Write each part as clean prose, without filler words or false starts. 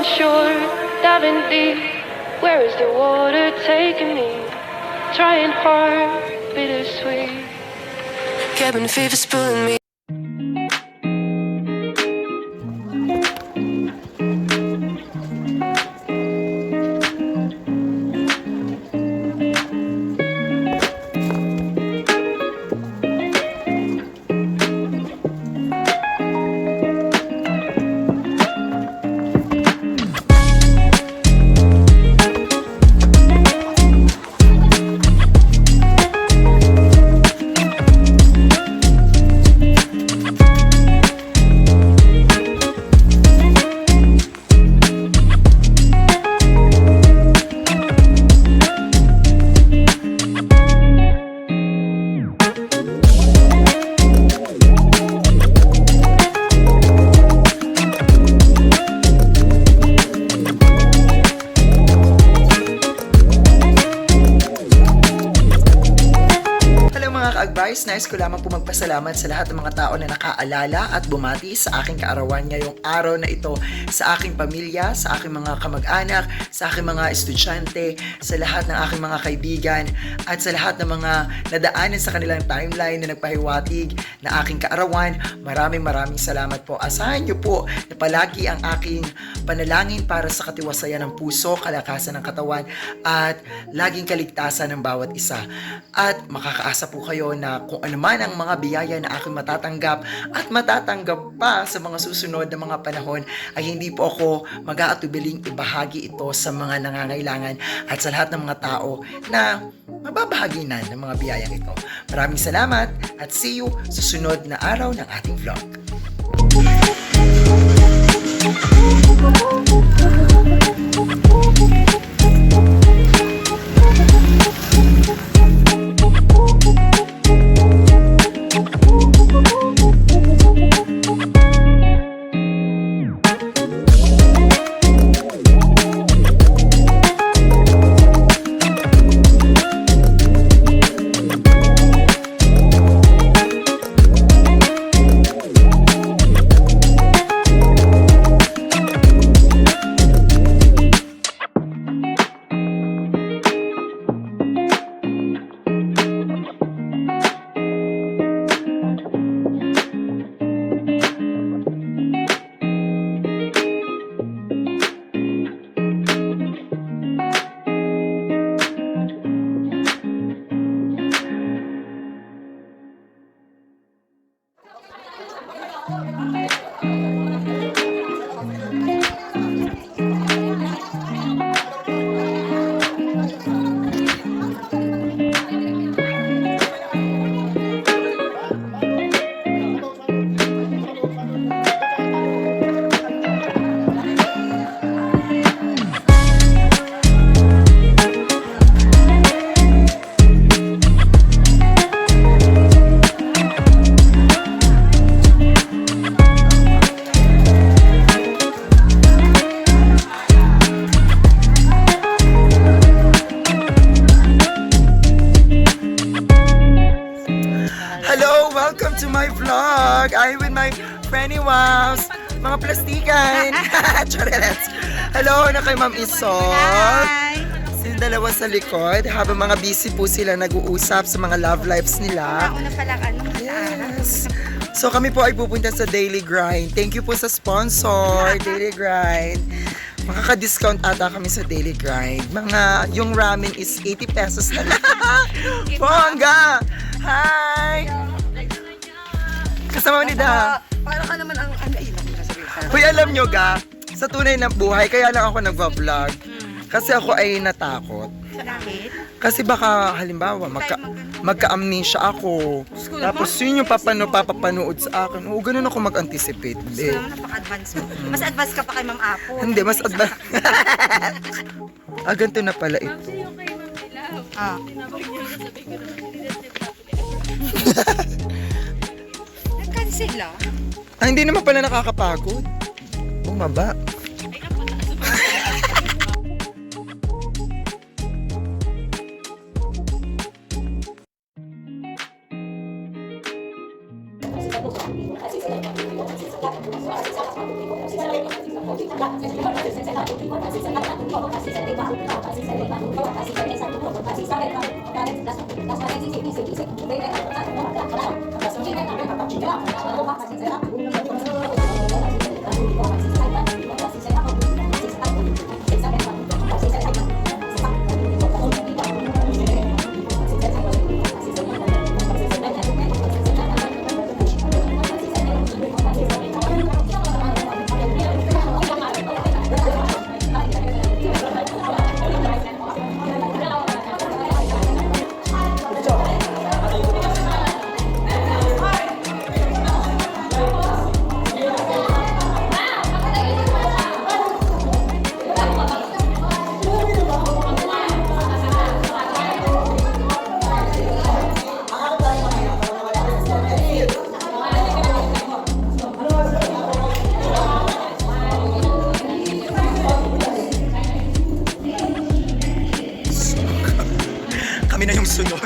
unsure, diving deep. Where is the water taking me? Trying hard, bittersweet. Cabin fever's pulling me. Advice, nais ko lamang po magpasalamat sa lahat ng mga tao na nakaalala at bumati sa aking kaarawan ngayong araw na ito, sa aking pamilya, sa aking mga kamag-anak, sa aking mga estudyante, sa lahat ng aking mga kaibigan, at sa lahat ng mga nadaanan sa kanilang timeline na nagpahiwatig na aking kaarawan. Maraming salamat po. Asahan niyo po na palagi ang aking panalangin para sa katiwasayan ng puso, kalakasan ng katawan, at laging kaligtasan ng bawat isa. At makakaasa po kayo na kung ano man ang mga biyaya na aking matatanggap at matatanggap pa sa mga susunod na mga panahon, ay hindi po ako mag-aatubiling ibahagi ito sa mga nangangailangan at sa lahat ng mga tao na mababahaginan ng mga biyayang ito. Maraming salamat at see you sa sunod na araw ng ating vlog. Welcome to my vlog! I'm with my friendly wows, mga plastikan! Charelets! Hello na kay Ma'am Isol! Sila dalawa sa likod, habang mga busy po sila nag-uusap sa mga love lives nila. Una pa lang, Yes! So kami po ay pupunta sa Daily Grind. Thank you po sa sponsor, Daily Grind. Makaka-discount ata kami sa Daily Grind. Yung ramen is 80 pesos na lang. Bongga! Hi! Kasama ni Da. Para ka naman ang Hoy, alam nyo ga, sa tunay na buhay, kaya lang ako nagva-vlog. Kasi ako ay natakot. Bakit? Kasi baka, halimbawa, magka-amnesia ako. Tapos yun yung papapanood sa akin. Oo, ganun ako mag-anticipate. Gusto naman napaka-advance mo. Mas advance ka pa kay Ma'am Apo. Hindi, mas advance. Ganito na pala ito. Nag-cancel ah. Hindi naman pala nakakapagod. Bumaba. Kami na yung sunod.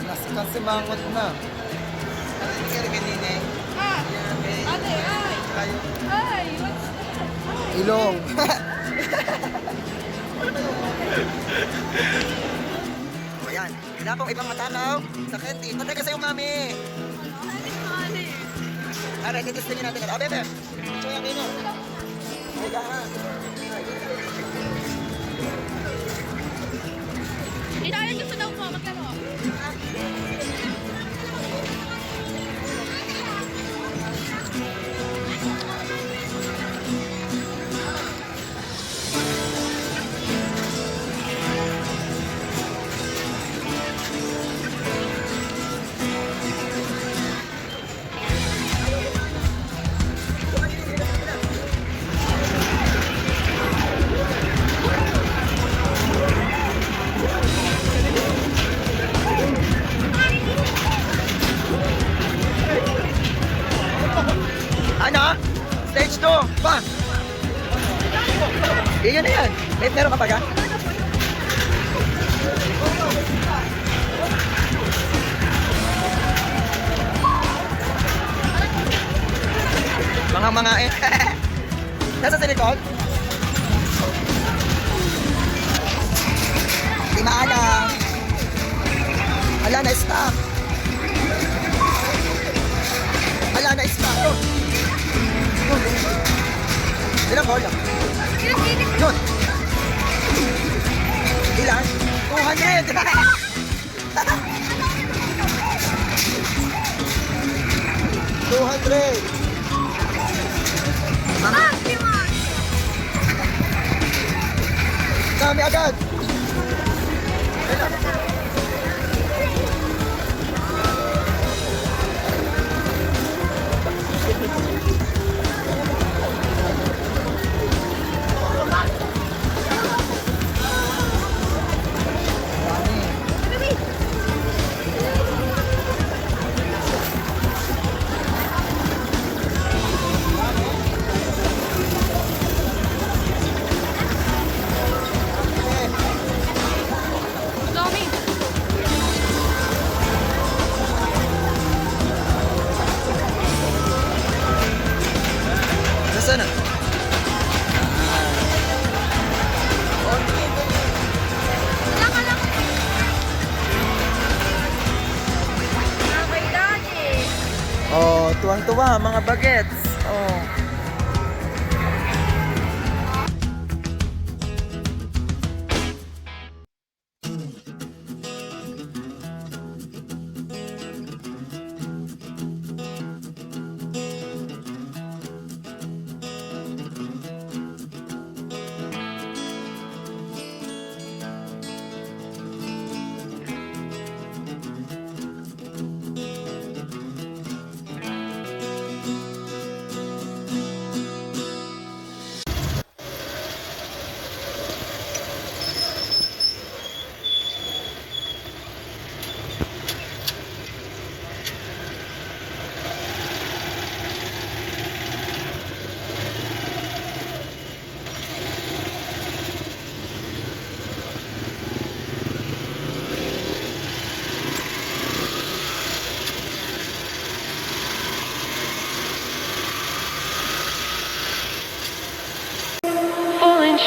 Nasikan si Mangot na. Ilong. O yan, wala pong ibang matanaw sa candy. Patay ka sa'yo, mami. Alright, titistingin natin. O, bebe. Ito yung ino. Higa ha. Inaalis gusto daw po, magkano? Ano? Stage 2. Ba? Iyan na yan. Meron ka pa ka? Mga eh. Nasa sa likod? Di maalam. Ala na stop. Ala na stop. Ilang bola? Yun. Ilan? 200! 200. Kami agad! Dami! Nasaan na? Oh, tuwang-tuwa mga bagets. Oh.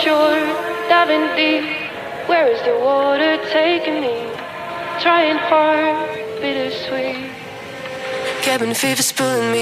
short, diving deep. Where is the water taking me? Trying hard, bittersweet. Cabin fever's pulling me.